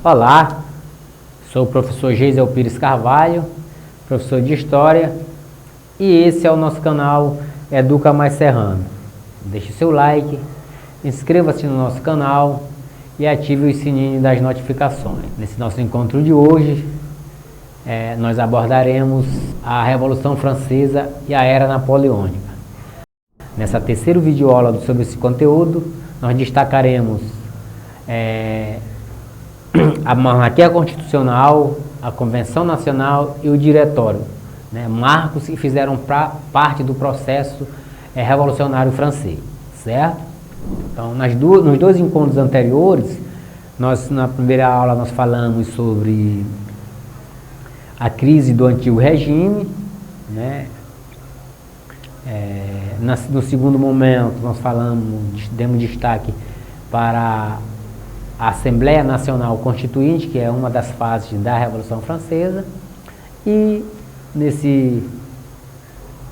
Olá, sou o professor Geisel Pires Carvalho, professor de História, e esse é o nosso canal Educa Mais Serrano. Deixe seu like, inscreva-se no nosso canal e ative o sininho das notificações. Nesse nosso encontro de hoje, nós abordaremos a Revolução Francesa e a Era Napoleônica. Nessa terceira videoaula sobre esse conteúdo, nós destacaremos a monarquia constitucional, a Convenção Nacional e o Diretório, marcos que fizeram parte do processo revolucionário francês, certo? Então, nos dois encontros anteriores, na primeira aula nós falamos sobre a crise do antigo regime, no segundo momento nós demos destaque para a Assembleia Nacional Constituinte, que é uma das fases da Revolução Francesa, e nesse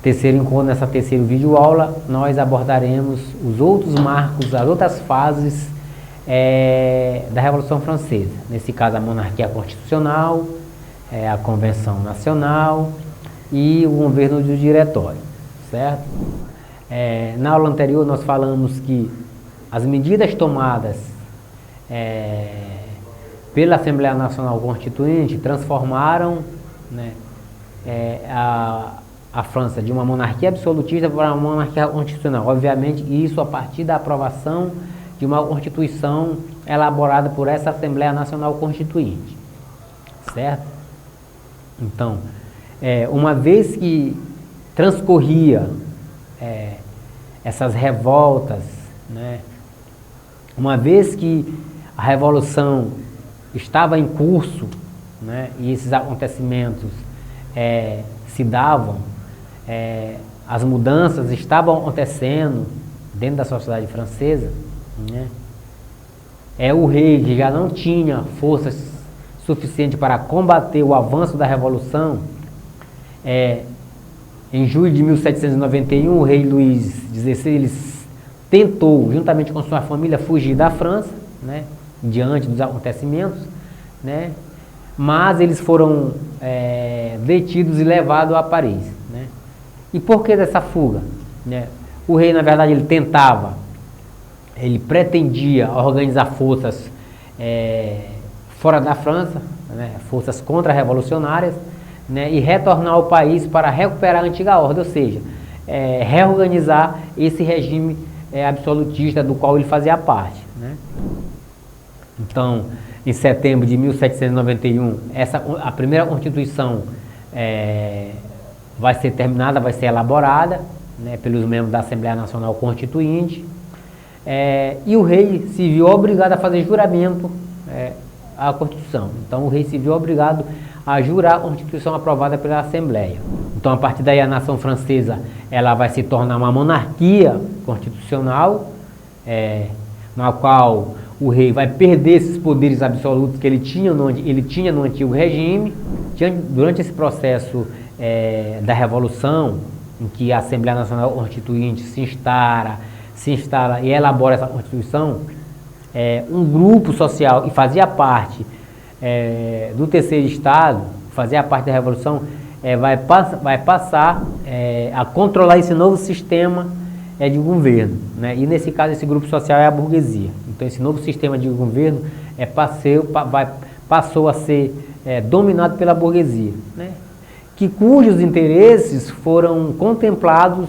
terceiro encontro, nessa terceira videoaula, nós abordaremos os outros marcos, as outras fases da Revolução Francesa. Nesse caso, a monarquia constitucional, a Convenção Nacional e o governo do Diretório, certo? Na aula anterior, nós falamos que as medidas tomadas pela Assembleia Nacional Constituinte transformaram a França de uma monarquia absolutista para uma monarquia constitucional. Obviamente, isso a partir da aprovação de uma Constituição elaborada por essa Assembleia Nacional Constituinte, certo? Então, uma vez que transcorria essas revoltas, uma vez que a Revolução estava em curso, e esses acontecimentos se davam, as mudanças estavam acontecendo dentro da sociedade francesa, o rei, que já não tinha forças suficientes para combater o avanço da Revolução, em julho de 1791, o rei Luís XVI ele tentou, juntamente com sua família, fugir da França, diante dos acontecimentos, mas eles foram detidos e levados a Paris. E por que dessa fuga? O rei, na verdade, ele pretendia organizar forças fora da França, forças contra-revolucionárias, e retornar ao país para recuperar a antiga ordem, ou seja, reorganizar esse regime absolutista do qual ele fazia parte. Então, em setembro de 1791, a primeira Constituição vai ser terminada, vai ser elaborada pelos membros da Assembleia Nacional Constituinte, e o rei se viu obrigado a fazer juramento à Constituição. Então, o rei se viu obrigado a jurar a Constituição aprovada pela Assembleia. Então, a partir daí, a nação francesa ela vai se tornar uma monarquia constitucional, na qual o rei vai perder esses poderes absolutos que ele tinha no antigo regime. Durante esse processo da Revolução, em que a Assembleia Nacional Constituinte se instala e elabora essa Constituição, um grupo social que fazia parte do terceiro Estado, fazia parte da Revolução, vai passar a controlar esse novo sistema de governo. E nesse caso, esse grupo social é a burguesia. Então, esse novo sistema de governo passou a ser dominado pela burguesia, cujos interesses foram contemplados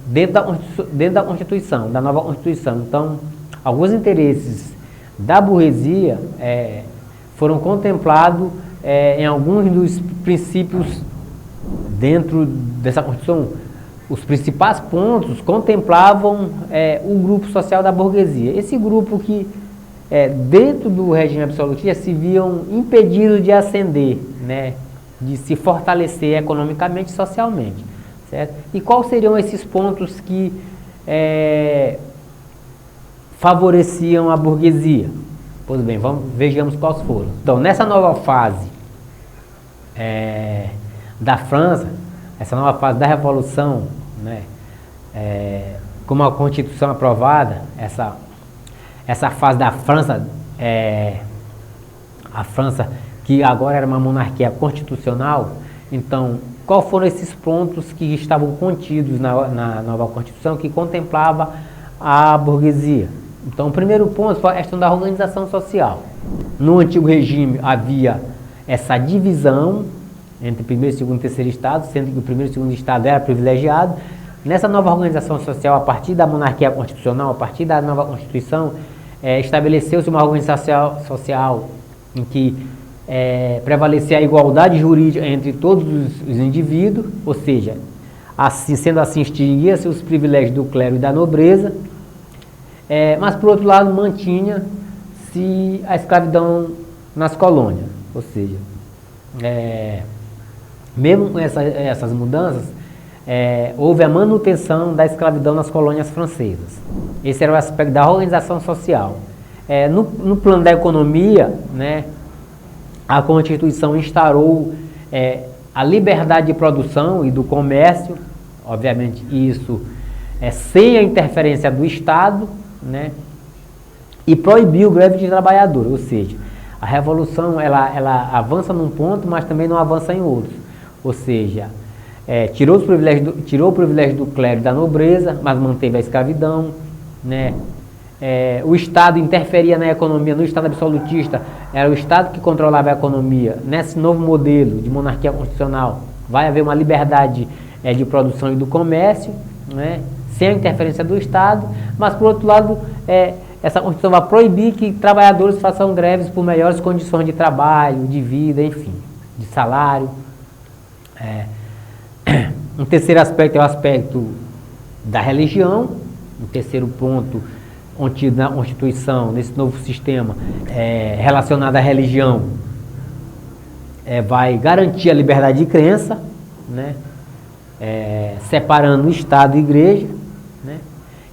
dentro da Constituição, da nova Constituição. Então, alguns interesses da burguesia foram contemplados em alguns dos princípios dentro dessa Constituição. Os principais pontos contemplavam o grupo social da burguesia. Esse grupo que, dentro do regime absolutista, se viam impedidos de ascender, de se fortalecer economicamente e socialmente. Certo? E quais seriam esses pontos que favoreciam a burguesia? Pois bem, vejamos quais foram. Então, nessa nova fase da França, essa nova fase da Revolução, com a Constituição aprovada, essa fase da França a França, que agora era uma monarquia constitucional, então, quais foram esses pontos que estavam contidos na nova Constituição, que contemplava a burguesia? Então, o primeiro ponto foi a questão da organização social. No antigo regime havia essa divisão entre primeiro, segundo e terceiro estado, sendo que o primeiro e segundo estado era privilegiado. Nessa nova organização social, a partir da monarquia constitucional, a partir da nova Constituição, estabeleceu-se uma organização social em que prevalecia a igualdade jurídica entre todos os indivíduos, ou seja, assim, sendo assim, extinguia-se os privilégios do clero e da nobreza, mas, por outro lado, mantinha-se a escravidão nas colônias, ou seja, mesmo com essas mudanças, houve a manutenção da escravidão nas colônias francesas. Esse era o aspecto da organização social. No plano da economia, né, a Constituição instaurou a liberdade de produção e do comércio, obviamente isso sem a interferência do Estado, né, e proibiu greve de trabalhadores, ou seja, a revolução ela avança num ponto, mas também não avança em outros, ou seja, tirou o privilégio do clero e da nobreza, mas manteve a escravidão, né? O Estado interferia na economia. No Estado absolutista, era o Estado que controlava a economia. Nesse novo modelo de monarquia constitucional, vai haver uma liberdade de produção e do comércio, né? Sem a interferência do Estado, mas, por outro lado, essa Constituição vai proibir que trabalhadores façam greves por melhores condições de trabalho, de vida, enfim, de salário. Um terceiro aspecto é o aspecto da religião. Um terceiro ponto contido na Constituição, nesse novo sistema, relacionado à religião, vai garantir a liberdade de crença, né? Separando o Estado e a Igreja, né?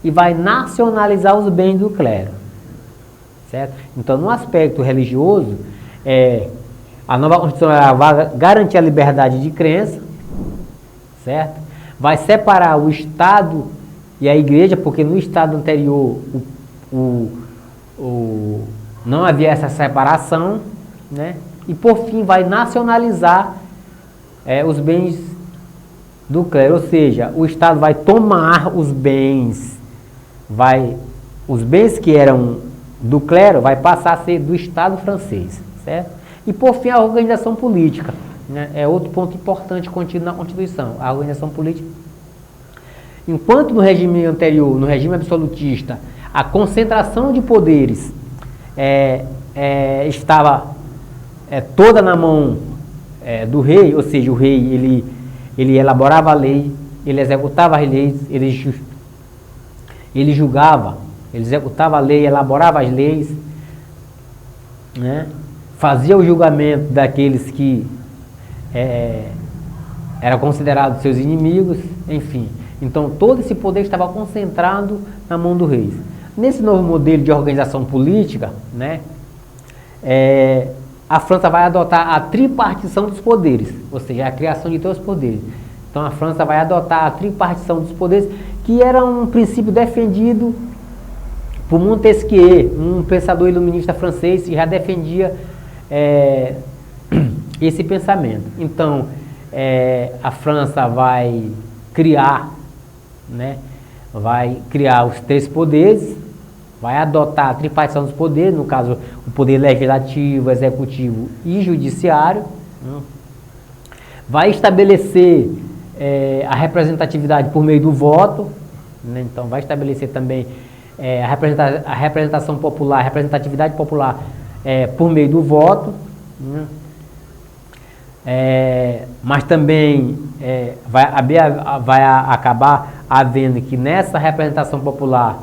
E vai nacionalizar os bens do clero, certo? Então, no aspecto religioso, a nova Constituição vai garantir a liberdade de crença, certo? Vai separar o Estado e a Igreja, porque no Estado anterior não havia essa separação, né? E, por fim, vai nacionalizar os bens do clero, ou seja, o Estado vai tomar os bens que eram do clero vai passar a ser do Estado francês, certo? E, por fim, a organização política, né? É outro ponto importante contido na Constituição, a organização política. Enquanto no regime anterior, no regime absolutista, a concentração de poderes estava toda na mão do rei, ou seja, o rei ele elaborava a lei, ele executava as leis, ele julgava, ele executava a lei, elaborava as leis, né? Fazia o julgamento daqueles que eram considerados seus inimigos, enfim. Então, todo esse poder estava concentrado na mão do rei. Nesse novo modelo de organização política, né, a França vai adotar a tripartição dos poderes, ou seja, a criação de todos os poderes. Então, a França vai adotar a tripartição dos poderes, que era um princípio defendido por Montesquieu, um pensador iluminista francês, que já defendia esse pensamento. Então, a França vai criar, né, os três poderes, vai adotar a tripartição dos poderes, no caso, o poder legislativo, executivo e judiciário, né? Vai estabelecer a representatividade por meio do voto, né? Então vai estabelecer também a representação popular, a representatividade popular por meio do voto, né? Mas também vai acabar havendo que nessa representação popular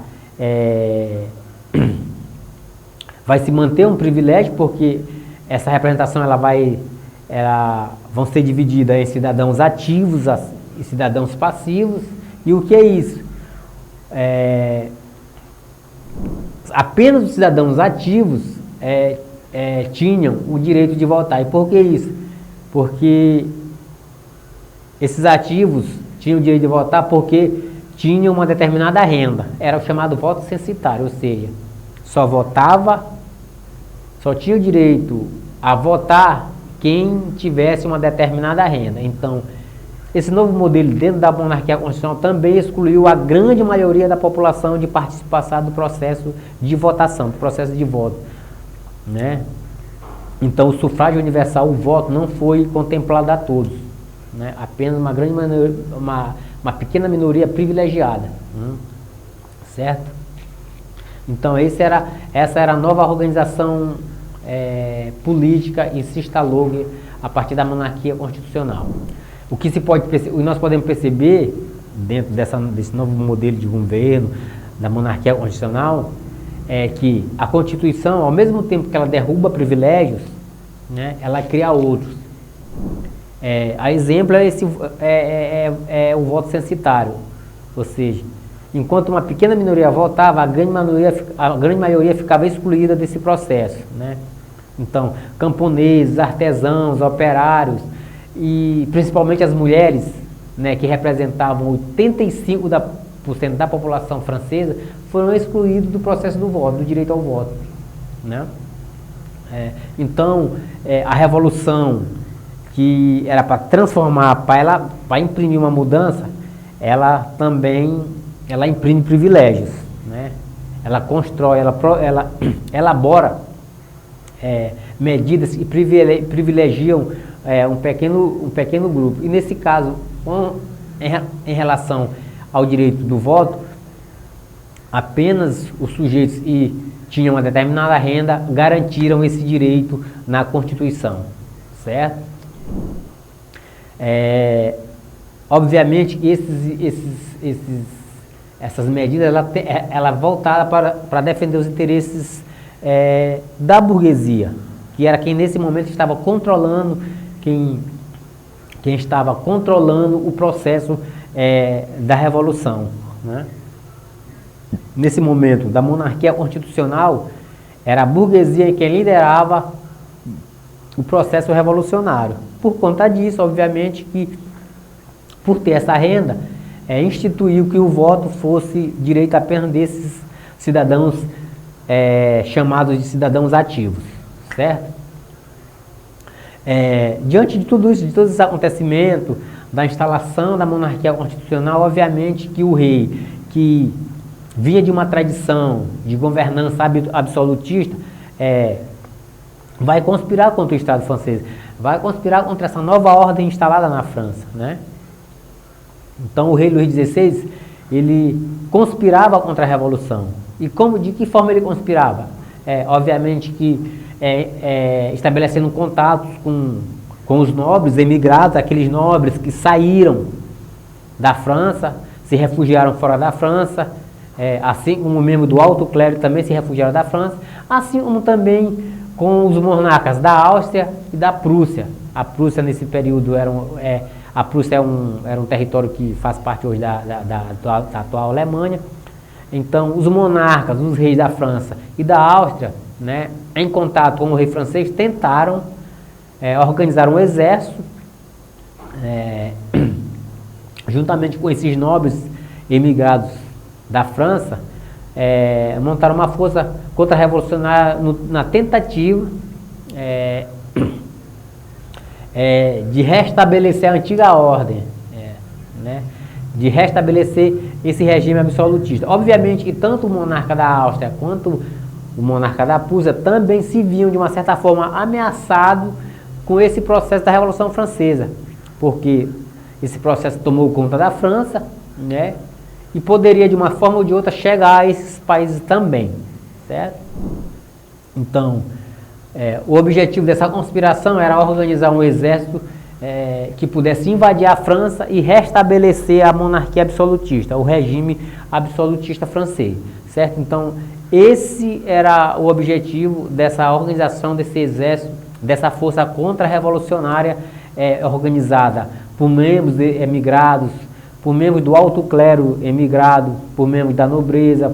vai se manter um privilégio, porque essa representação vão ser divididas em cidadãos ativos e cidadãos passivos. E o que é isso? Apenas os cidadãos ativos tinham o direito de votar. E por que isso? Porque esses ativos tinham o direito de votar porque tinham uma determinada renda. Era o chamado voto censitário, ou seja, só tinha o direito a votar quem tivesse uma determinada renda. Então, esse novo modelo dentro da monarquia constitucional também excluiu a grande maioria da população de participação do processo de votação, do processo de voto, né? Então, o sufrágio universal, o voto, não foi contemplado a todos, né? Apenas uma grande minoria, uma pequena minoria privilegiada, certo? Então, essa era a nova organização política e se instalou a partir da monarquia constitucional. O que nós podemos perceber dentro desse novo modelo de governo, da monarquia constitucional, é que a Constituição, ao mesmo tempo que ela derruba privilégios, né, ela cria outros. A exemplo é o voto censitário, ou seja, enquanto uma pequena minoria votava, a grande maioria ficava excluída desse processo, né? Então, camponeses, artesãos, operários e principalmente as mulheres, né, que representavam 85% da população francesa, foram excluídos do processo do voto, do direito ao voto, né? Então, a revolução, que era para transformar, para imprimir uma mudança, ela imprime privilégios, né? Ela constrói, ela elabora medidas que privilegiam um pequeno grupo. E nesse caso, em relação ao direito do voto, apenas os sujeitos que tinham uma determinada renda garantiram esse direito na Constituição, certo? Obviamente que essas medidas ela voltada para defender os interesses da burguesia, que era quem nesse momento estava controlando, quem estava controlando o processo da revolução, né? Nesse momento da monarquia constitucional, era a burguesia quem liderava o processo revolucionário. Por conta disso, obviamente, que por ter essa renda, instituiu que o voto fosse direito apenas desses cidadãos chamados de cidadãos ativos, certo? Diante de tudo isso, de todo esse acontecimento, da instalação da monarquia constitucional, obviamente que o rei, que vinha de uma tradição de governança absolutista, vai conspirar contra o Estado francês, vai conspirar contra essa nova ordem instalada na França, né? Então o rei Luís XVI, ele conspirava contra a Revolução. E de que forma ele conspirava? Obviamente que estabelecendo contatos com os nobres emigrados, aqueles nobres que saíram da França, se refugiaram fora da França, assim como membros do alto clero também se refugiaram da França, assim como também com os monarcas da Áustria e da Prússia. A Prússia nesse período era um território que faz parte hoje da atual Alemanha. Então, os monarcas, os reis da França e da Áustria, né, em contato com o rei francês, tentaram organizar um exército, juntamente com esses nobres emigrados da França, montaram uma força contra-revolucionária na tentativa de restabelecer a antiga ordem, né, de restabelecer esse regime absolutista. Obviamente que tanto o monarca da Áustria quanto o monarca da Prússia também se viam, de uma certa forma, ameaçados com esse processo da Revolução Francesa, porque esse processo tomou conta da França, né, e poderia, de uma forma ou de outra, chegar a esses países também, certo? Então, o objetivo dessa conspiração era organizar um exército que pudesse invadir a França e restabelecer a monarquia absolutista, o regime absolutista francês, certo? Então, esse era o objetivo dessa organização, desse exército, dessa força contra-revolucionária organizada por membros emigrados, por membros do alto clero emigrado, por membros da nobreza,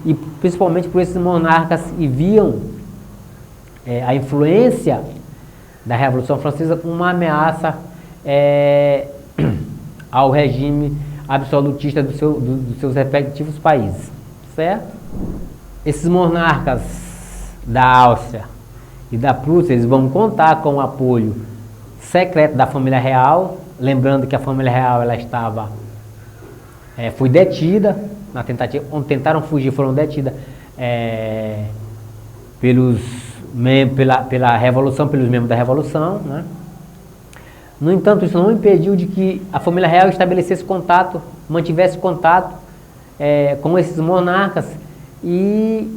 e principalmente por esses monarcas que viam a influência da Revolução Francesa como uma ameaça ao regime absolutista dos seus respectivos países, certo? Esses monarcas da Áustria e da Prússia, eles vão contar com o apoio secreto da família real, lembrando que a família real ela estava, foi detida, na tentativa, onde tentaram fugir foram detidas pela Revolução, pelos membros da Revolução, né? No entanto, isso não impediu de que a família real estabelecesse contato, mantivesse contato com esses monarcas e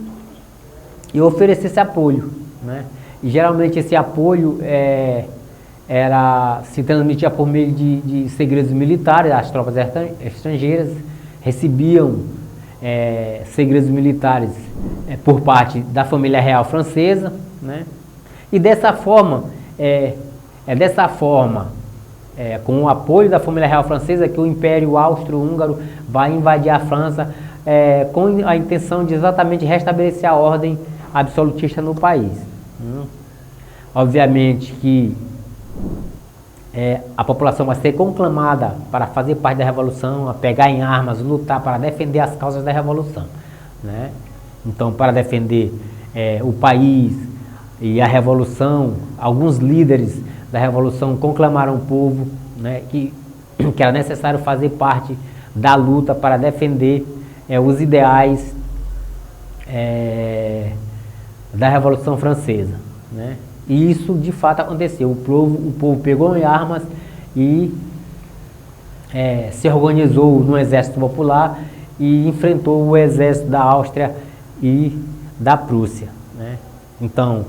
oferecesse apoio, né? E geralmente esse apoio se transmitia por meio de segredos militares. As tropas estrangeiras recebiam segredos militares por parte da família real francesa, né? E dessa forma, com o apoio da família real francesa, que o Império Austro-Húngaro vai invadir a França com a intenção de exatamente restabelecer a ordem absolutista no país. Obviamente que a população vai ser conclamada para fazer parte da revolução, a pegar em armas, lutar para defender as causas da revolução, né? Então, para defender o país e a revolução, alguns líderes da revolução conclamaram o povo, né, que era necessário fazer parte da luta para defender os ideais da Revolução Francesa, né? E isso de fato aconteceu. O povo pegou em armas e se organizou no exército popular e enfrentou o exército da Áustria e da Prússia, né? Então,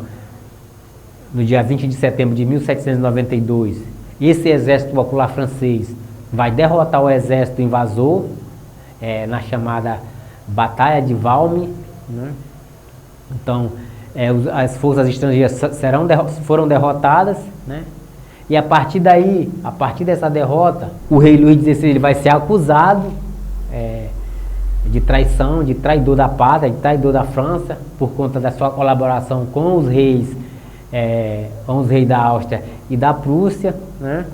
no dia 20 de setembro de 1792, esse exército popular francês vai derrotar o exército invasor na chamada Batalha de Valmy, né? Então, as forças estrangeiras foram derrotadas, né? E a partir dessa derrota, o rei Luís XVI ele vai ser acusado de traição, de traidor da pátria, de traidor da França, por conta da sua colaboração com os reis da Áustria e da Prússia, né?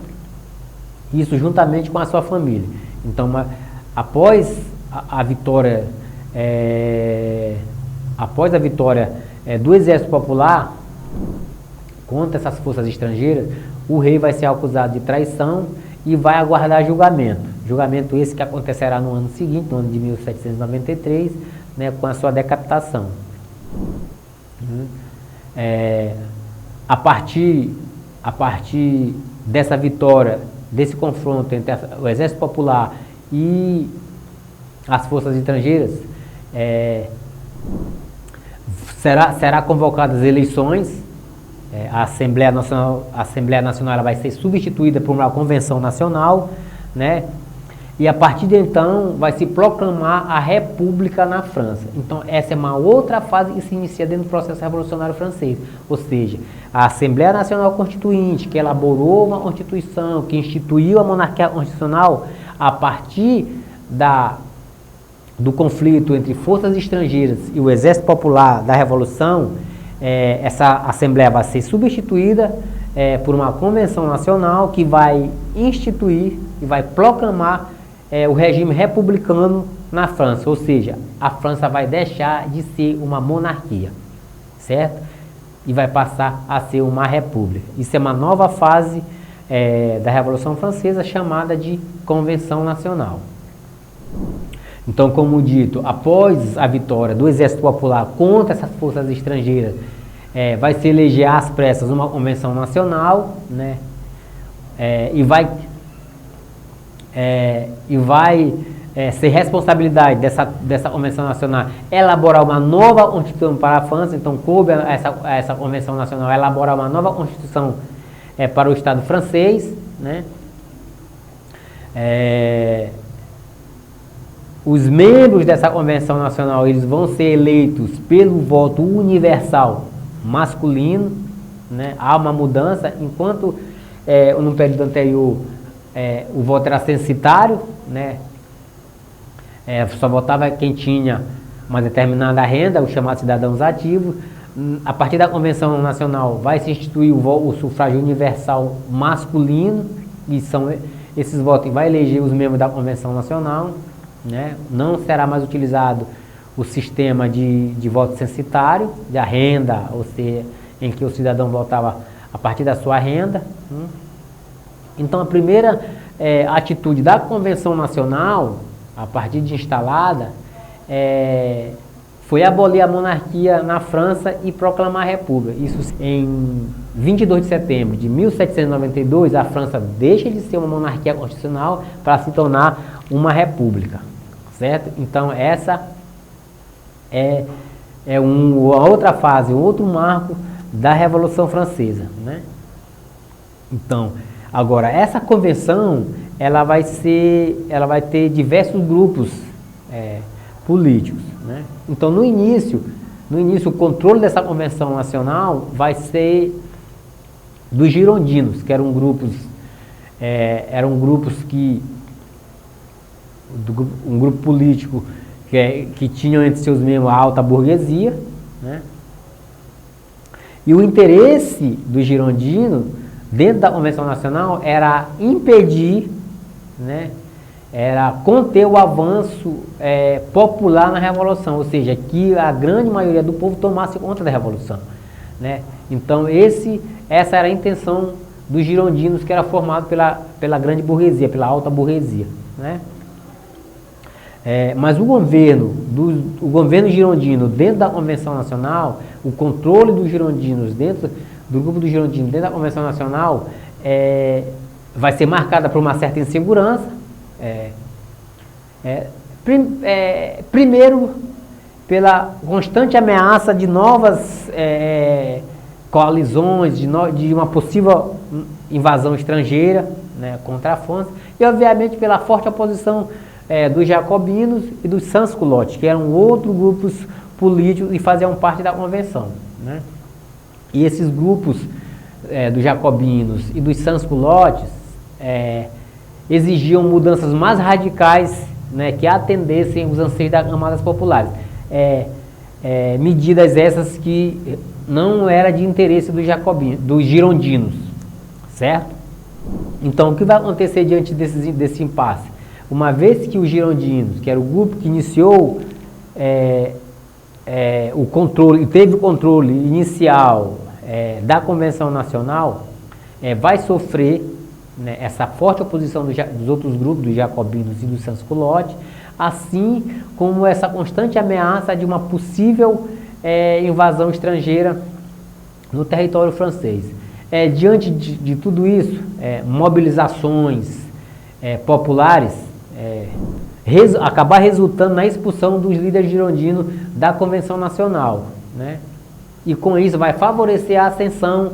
Isso juntamente com a sua família. Então, após a vitória do exército popular contra essas forças estrangeiras, o rei vai ser acusado de traição e vai aguardar julgamento. Julgamento esse que acontecerá no ano seguinte, no ano de 1793, né, com a sua decapitação. A partir dessa vitória, desse confronto entre o exército popular e as forças estrangeiras, será convocadas eleições. A Assembleia Nacional ela vai ser substituída por uma convenção nacional, né? E a partir de então vai se proclamar a República na França. Então essa é uma outra fase que se inicia dentro do processo revolucionário francês. Ou seja, a Assembleia Nacional Constituinte, que elaborou uma Constituição, que instituiu a monarquia constitucional, a partir do conflito entre forças estrangeiras e o Exército Popular da Revolução, essa Assembleia vai ser substituída por uma Convenção Nacional que vai instituir e vai proclamar o regime republicano na França. Ou seja, a França vai deixar de ser uma monarquia, certo? E vai passar a ser uma república. Isso é uma nova fase da Revolução Francesa, chamada de Convenção Nacional. Então, como dito, após a vitória do Exército Popular contra essas forças estrangeiras, vai se eleger às pressas uma convenção nacional, né? E vai ser responsabilidade dessa convenção nacional elaborar uma nova constituição para a França. Então, coube a essa convenção nacional elaborar uma nova constituição para o Estado francês, né? Os membros dessa convenção nacional eles vão ser eleitos pelo voto universal masculino, né? Há uma mudança, enquanto no período anterior o voto era censitário, né? Só votava quem tinha uma determinada renda, os chamados cidadãos ativos. A partir da Convenção Nacional vai se instituir o sufrágio universal masculino, e são esses votos que vai eleger os membros da Convenção Nacional, né? Não será mais utilizado o sistema de voto censitário, da renda, ou seja, em que o cidadão votava a partir da sua renda. Então, a primeira atitude da Convenção Nacional, a partir de instalada, foi abolir a monarquia na França e proclamar a República. Isso em 22 de setembro de 1792, a França deixa de ser uma monarquia constitucional para se tornar uma república, certo? Então essa é uma outra fase, outro marco da Revolução Francesa, né? Então, agora essa convenção, ela vai ter diversos grupos políticos, né? Então, no início, o controle dessa convenção nacional vai ser dos girondinos, que eram grupos um grupo político que tinham entre seus membros a alta burguesia, né? E o interesse do girondino dentro da Convenção Nacional era impedir, né, era conter o avanço popular na Revolução, ou seja, que a grande maioria do povo tomasse conta da Revolução, né? Então essa era a intenção dos girondinos, que era formado pela grande burguesia, pela alta burguesia, né? Mas o governo girondino dentro da Convenção Nacional, o controle dos girondinos do grupo dos girondinos dentro da Convenção Nacional vai ser marcada por uma certa insegurança. Primeiro, pela constante ameaça de novas coalizões, de uma possível invasão estrangeira, né, contra a França, e obviamente pela forte oposição dos jacobinos e dos sans-culottes, que eram outros grupos políticos e faziam parte da convenção, né? E esses grupos dos jacobinos e dos sans-culottes exigiam mudanças mais radicais, né, que atendessem os anseios das camadas populares. Medidas essas que não era de interesse dos girondinos, certo? Então, o que vai acontecer diante desse impasse? Uma vez que os girondinos, que era o grupo que iniciou o controle, teve o controle inicial da Convenção Nacional, vai sofrer, né, essa forte oposição dos outros grupos, dos jacobinos e dos sans-culottes, assim como essa constante ameaça de uma possível invasão estrangeira no território francês. Diante de tudo isso, mobilizações populares acabar resultando na expulsão dos líderes girondinos da Convenção Nacional, né? E com isso vai favorecer a ascensão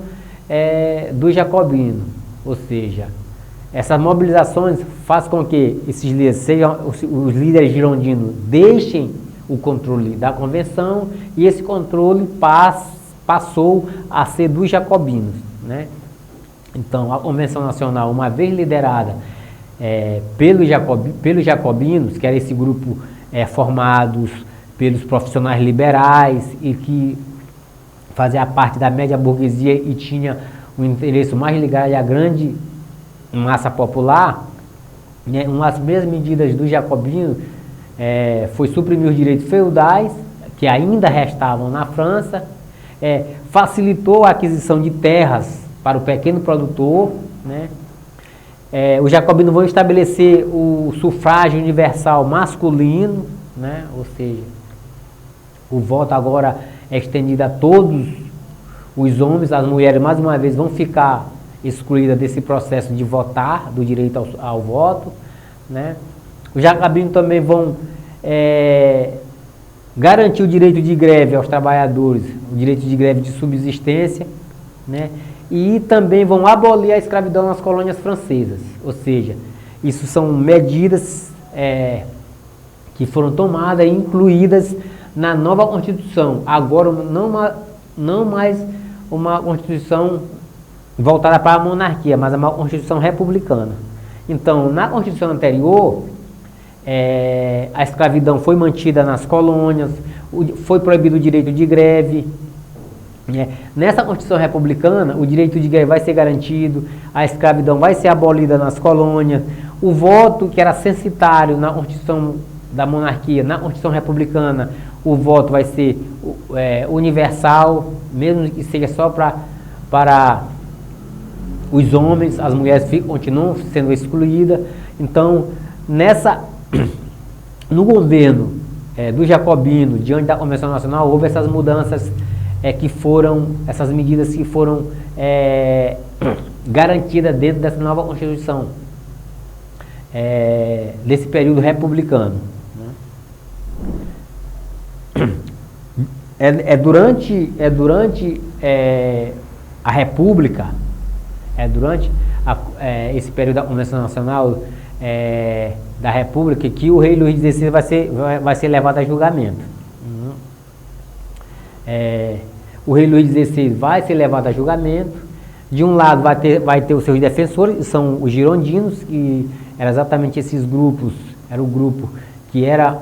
dos jacobinos, ou seja, essas mobilizações fazem com que esses líderes sejam os líderes girondinos deixem o controle da convenção, e esse controle passou a ser dos jacobinos, né? Então, a Convenção Nacional, uma vez liderada pelos jacobinos, que era esse grupo formados pelos profissionais liberais e que fazia parte da média burguesia e tinha o interesse mais ligado à grande massa popular, né? Uma das primeiras medidas dos jacobinos foi suprimir os direitos feudais, que ainda restavam na França, facilitou a aquisição de terras para o pequeno produtor, né? Os jacobinos vão estabelecer o sufrágio universal masculino, né? Ou seja, o voto agora é estendido a todos os homens, as mulheres mais uma vez vão ficar excluídas desse processo de votar, do direito ao voto, né? Os jacobinos também vão garantir o direito de greve aos trabalhadores, o direito de greve de subsistência, né? E também vão abolir a escravidão nas colônias francesas, ou seja, isso são medidas que foram tomadas e incluídas na nova Constituição. Agora não mais uma Constituição voltada para a monarquia, mas uma Constituição republicana. Então, na Constituição anterior, a escravidão foi mantida nas colônias, foi proibido o direito de greve. Nessa Constituição republicana, o direito de greve vai ser garantido, a escravidão vai ser abolida nas colônias, o voto, que era censitário na Constituição da monarquia na Constituição Republicana, o voto vai ser universal, mesmo que seja só para os homens, as mulheres continuam sendo excluídas. Então, no governo do Jacobino, diante da Convenção Nacional, houve essas mudanças essas medidas que foram garantidas dentro dessa nova Constituição, desse período republicano. Durante a República, durante esse período da Convenção Nacional da República, que o rei Luís XVI vai ser levado a julgamento. O rei Luís XVI vai ser levado a julgamento. De um lado vai ter os seus defensores, são os girondinos, que eram exatamente esses grupos, era o grupo que era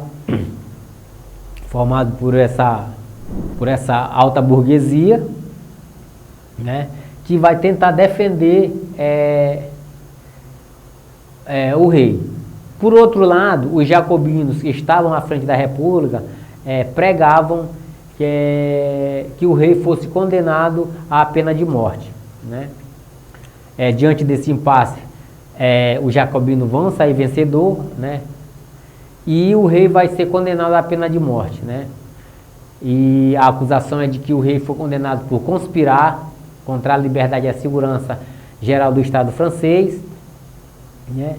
formado por essa alta burguesia, né, que vai tentar defender o rei. Por outro lado, os jacobinos que estavam à frente da República pregavam que o rei fosse condenado à pena de morte, né? Diante desse impasse, os jacobinos vão sair vencedor, né? E o rei vai ser condenado à pena de morte, né? E a acusação é de que o rei foi condenado por conspirar contra a liberdade e a segurança geral do Estado francês, né?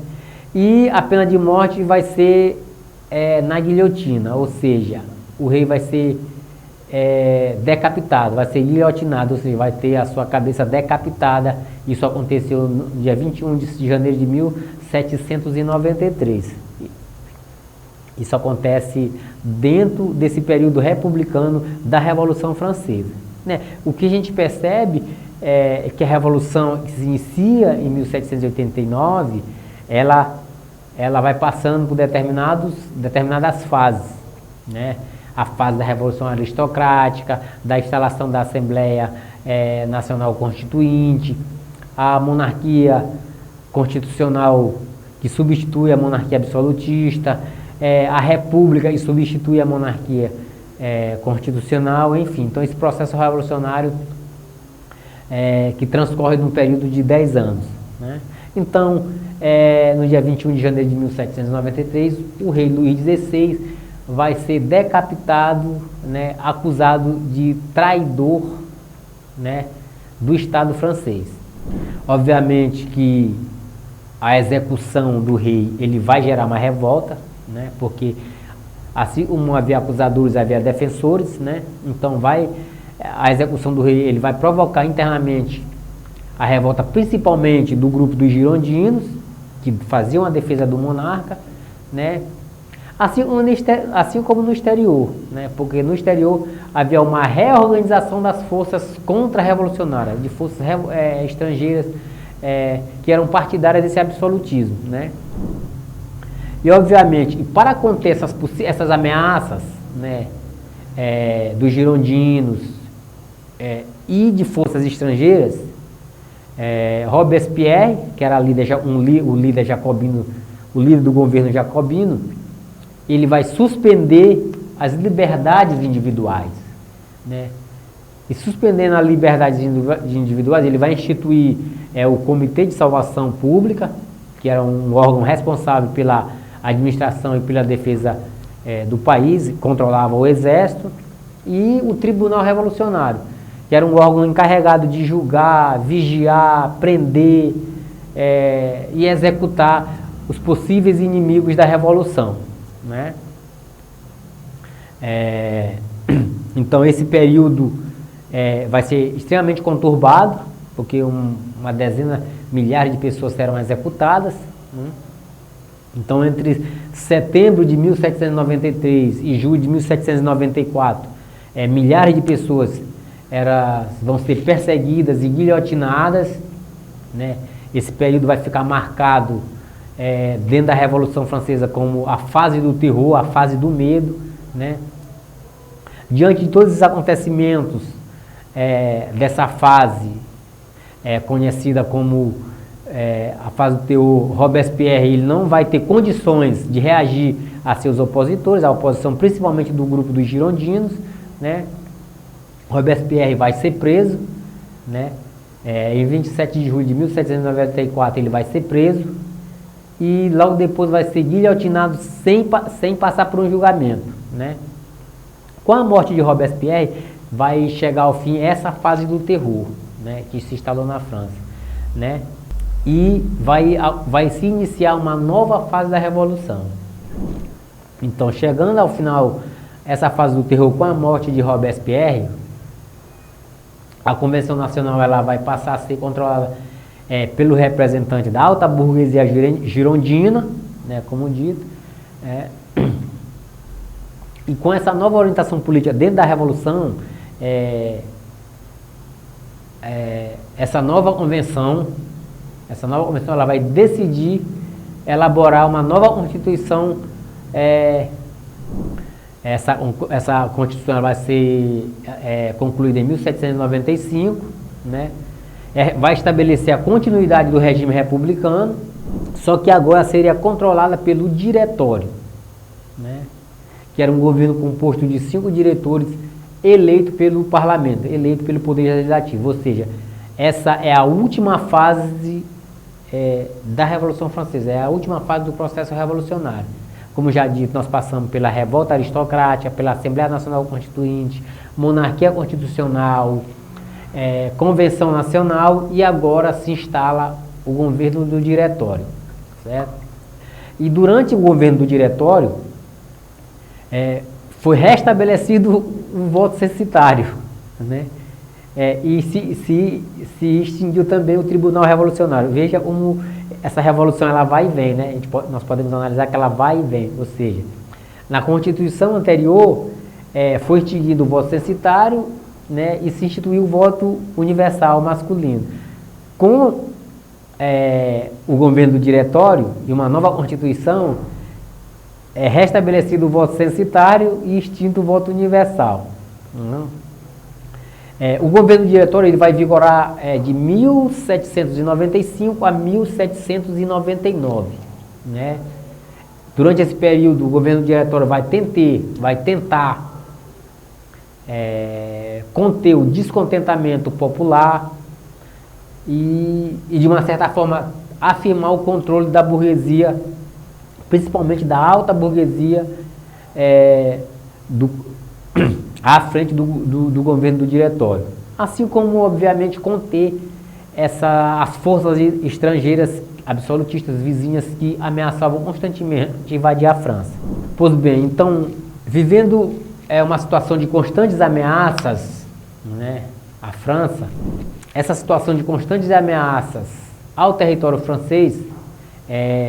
E a pena de morte vai ser na guilhotina, ou seja, o rei vai ser decapitado, vai ser guilhotinado, ou seja, vai ter a sua cabeça decapitada. Isso aconteceu no dia 21 de janeiro de 1793. Isso acontece dentro desse período republicano da Revolução Francesa, né? O que a gente percebe é que a Revolução, que se inicia em 1789, ela vai passando por determinadas fases, né? A fase da Revolução Aristocrática, da instalação da Assembleia Nacional Constituinte, a monarquia constitucional que substitui a monarquia absolutista, a república que substitui a monarquia constitucional, enfim. Então, esse processo revolucionário que transcorre num período de 10 anos, né? Então, no dia 21 de janeiro de 1793, o rei Luís XVI vai ser decapitado, né, acusado de traidor, né, do Estado francês. Obviamente que a execução do rei ele vai gerar uma revolta, né, porque assim como havia acusadores, havia defensores, né, então a execução do rei ele vai provocar internamente a revolta, principalmente do grupo dos girondinos, que faziam a defesa do monarca, né, assim como no exterior, né, porque no exterior havia uma reorganização das forças contra-revolucionárias, de forças estrangeiras que eram partidárias desse absolutismo, né. E obviamente, para conter essas ameaças, né, dos girondinos e de forças estrangeiras, Robespierre, que era o líder jacobino, o líder do governo jacobino, ele vai suspender as liberdades individuais, né? E suspendendo as liberdades individuais, ele vai instituir o Comitê de Salvação Pública, que era um órgão responsável pela administração e pela defesa do país, controlava o exército, e o Tribunal Revolucionário, que era um órgão encarregado de julgar, vigiar, prender e executar os possíveis inimigos da Revolução, né? Então esse período vai ser extremamente conturbado, porque uma dezena, milhares de pessoas serão executadas, né? Então entre setembro de 1793 e julho de 1794, milhares de pessoas vão ser perseguidas e guilhotinadas, né? Esse período vai ficar marcado dentro da Revolução Francesa como a fase do terror, a fase do medo, né? Diante de todos os acontecimentos dessa fase conhecida como a fase do terror, Robespierre ele não vai ter condições de reagir a seus opositores, a oposição principalmente do grupo dos girondinos, né? Robespierre vai ser preso, né? Em 27 de julho de 1794 ele vai ser preso e logo depois vai ser guilhotinado sem passar por um julgamento, né? Com a morte de Robespierre vai chegar ao fim essa fase do terror, né, que se instalou na França, né? E vai se iniciar uma nova fase da Revolução. Então, chegando ao final essa fase do terror com a morte de Robespierre, a Convenção Nacional ela vai passar a ser controlada pelo representante da alta burguesia girondina, né, como dito. E com essa nova orientação política dentro da Revolução, essa nova convenção ela vai decidir elaborar uma nova Constituição. Essa Constituição vai ser concluída em 1795, né? Vai estabelecer a continuidade do regime republicano, só que agora seria controlada pelo Diretório, né? Que era um governo composto de 5 diretores eleitos pelo parlamento, eleitos pelo poder legislativo, ou seja, essa é a última fase da Revolução Francesa, é a última fase do processo revolucionário. Como já dito, nós passamos pela revolta aristocrática, pela Assembleia Nacional Constituinte, monarquia constitucional, convenção nacional e agora se instala o governo do Diretório, certo? E durante o governo do Diretório, foi restabelecido o voto censitário, né? E se extinguiu também o Tribunal Revolucionário. Veja como essa revolução ela vai e vem, né? Nós podemos analisar que ela vai e vem, ou seja, na Constituição anterior foi extinguido o voto censitário, né, e se instituiu o voto universal masculino. Com o governo do Diretório e uma nova Constituição, é restabelecido o voto censitário e extinto o voto universal. O governo do Diretório ele vai vigorar de 1795 a 1799. Né? Durante esse período, o governo do Diretório vai tentar conter o descontentamento popular e, de uma certa forma, afirmar o controle da burguesia, principalmente da alta burguesia, à frente do governo do Diretório. Assim como, obviamente, conter as forças estrangeiras absolutistas vizinhas que ameaçavam constantemente invadir a França. Pois bem, então, vivendo uma situação de constantes ameaças, né, à França, essa situação de constantes ameaças ao território francês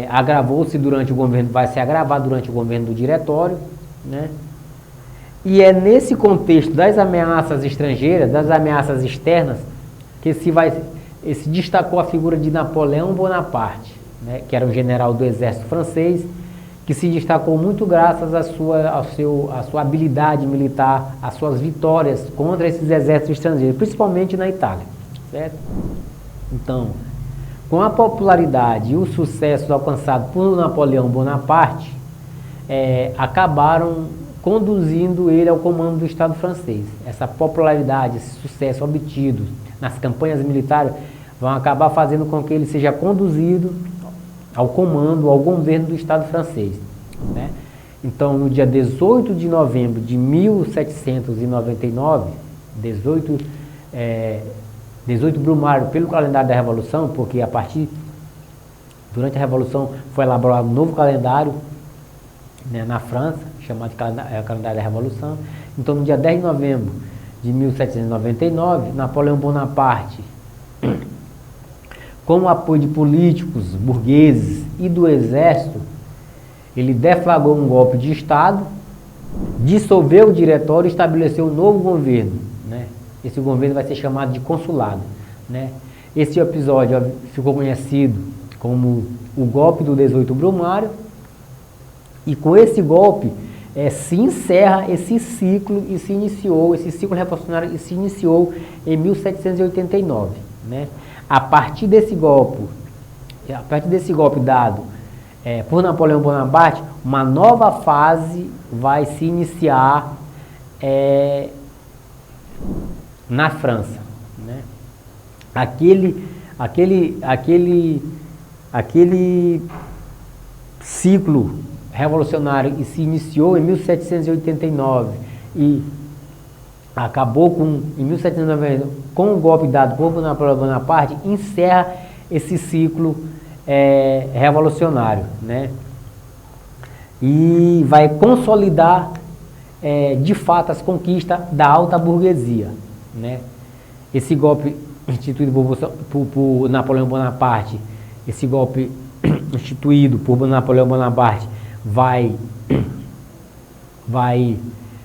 agravou-se durante o governo, vai se agravar durante o governo do Diretório, né? E é nesse contexto das ameaças estrangeiras, das ameaças externas, que se destacou a figura de Napoleão Bonaparte, né, que era um general do exército francês, que se destacou muito graças à sua habilidade militar, às suas vitórias contra esses exércitos estrangeiros, principalmente na Itália, certo? Então, com a popularidade e o sucesso alcançado por Napoleão Bonaparte, acabaram conduzindo ele ao comando do Estado francês. Essa popularidade, esse sucesso obtido nas campanhas militares vão acabar fazendo com que ele seja conduzido ao comando, ao governo do Estado francês, né? Então, no dia 18 de novembro de 1799, 18 Brumário pelo calendário da Revolução, porque durante a Revolução foi elaborado um novo calendário, né, na França, chamado calendário da Revolução. Então, no dia 10 de novembro de 1799, Napoleão Bonaparte, com o apoio de políticos, burgueses e do exército, ele deflagrou um golpe de Estado, dissolveu o Diretório e estabeleceu um novo governo, né? Esse governo vai ser chamado de consulado, né? Esse episódio ficou conhecido como o golpe do 18 Brumário, e com esse golpe se encerra esse ciclo e esse ciclo revolucionário se iniciou em 1789, né? A partir desse golpe dado por Napoleão Bonaparte, uma nova fase vai se iniciar na França, né? Aquele ciclo revolucionário que se iniciou em 1789 e acabou em 1790 com o golpe dado por Napoleão Bonaparte, encerra esse ciclo revolucionário, né? E vai consolidar de fato as conquistas da alta burguesia, né? Esse golpe instituído por Napoleão Bonaparte, esse golpe instituído por Napoleão Bonaparte vai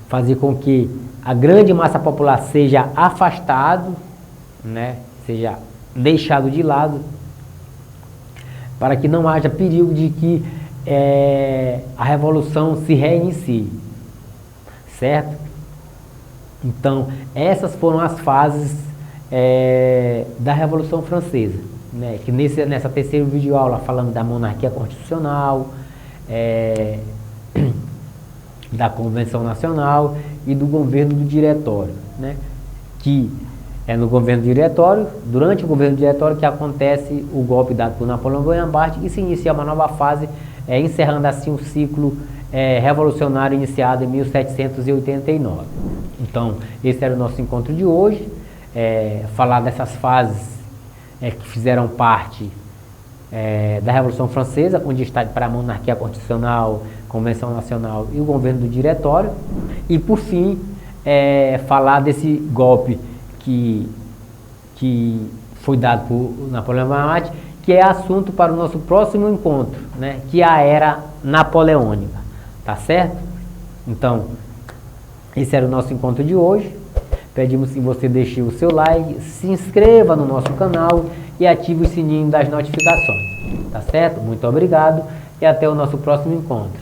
fazer com que a grande massa popular seja afastado, né? Seja deixado de lado, para que não haja perigo de que a revolução se reinicie, certo? Então, essas foram as fases da Revolução Francesa, né? Que nessa terceira videoaula falando da monarquia constitucional, da Convenção Nacional e do governo do Diretório, né? Que é no governo diretório, durante o governo diretório, que acontece o golpe dado por Napoleão Bonaparte e se inicia uma nova fase, encerrando assim o ciclo revolucionário iniciado em 1789. Então, esse era o nosso encontro de hoje, falar dessas fases que fizeram parte da Revolução Francesa, com destaque para a monarquia constitucional, Convenção Nacional e o governo do Diretório, e por fim, falar desse golpe que foi dado por Napoleão Bonaparte, que é assunto para o nosso próximo encontro, né? Que é a Era Napoleônica, tá certo? Então, esse era o nosso encontro de hoje. Pedimos que você deixe o seu like, se inscreva no nosso canal e ative o sininho das notificações, tá certo? Muito obrigado e até o nosso próximo encontro.